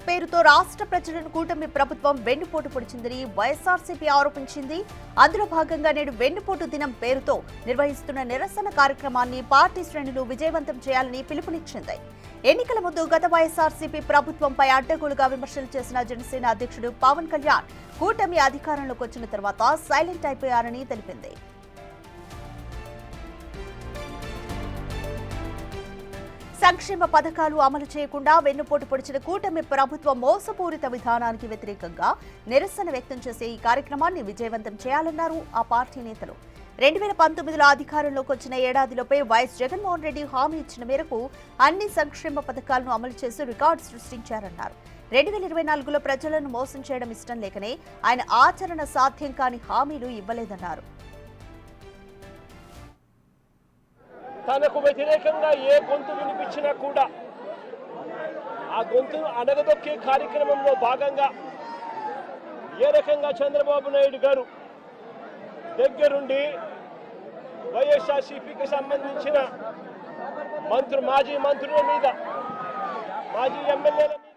పేరుతో రాష్ట్ర ప్రజలను కూటమి ప్రభుత్వం వెన్నుపోటు పొడిచిందని వైఎస్ఆర్సీపీ ఆరోపించింది. అందులో భాగంగా నేడు వెన్నుపోటు దినం పేరుతో నిర్వహిస్తున్న నిరసన కార్యక్రమాన్ని పార్టీ శ్రేణులు విజయవంతం చేయాలని పిలుపునిచ్చింది. ఎన్నికల ముందు గత వైఎస్ఆర్సీపీ ప్రభుత్వంపై అడ్డగోలుగా విమర్శలు చేసిన జనసేన అధ్యక్షుడు పవన్ కళ్యాణ్ కూటమి అధికారంలోకి వచ్చిన తర్వాత సైలెంట్ అయిపోయారని తెలిపింది. సంక్షేమ పథకాలు అమలు చేయకుండా వెన్నుపోటు పొడిచిన కూటమి ప్రభుత్వ మోసపూరిత విధానానికి వ్యతిరేకంగా నిరసన వ్యక్తం చేసే ఈ కార్యక్రమాన్ని విజయవంతం చేయాలన్నారు ఆ పార్టీ నేతలు. 2019లో అధికారంలోకి వచ్చిన ఏడాదిలోపై వైఎస్ జగన్మోహన్ రెడ్డి హామీ ఇచ్చిన మేరకు అన్ని సంక్షేమ పథకాలను అమలు చేసి రికార్డు సృష్టించారన్నారు. 2024లో ప్రజలను మోసం చేయడం ఇష్టం లేకనే ఆయన ఆచరణ సాధ్యం కాని హామీలు ఇవ్వలేదన్నారు. తనకు వ్యతిరేకంగా ఏ గొంతు వినిపించినా కూడా ఆ గొంతును అణగదొక్కే కార్యక్రమంలో భాగంగా ఏ రకంగా చంద్రబాబు నాయుడు గారు దగ్గరుండి వైఎస్ఆర్సీపీకి సంబంధించిన మాజీ మంత్రుల మీద, మాజీ ఎమ్మెల్యేల మీద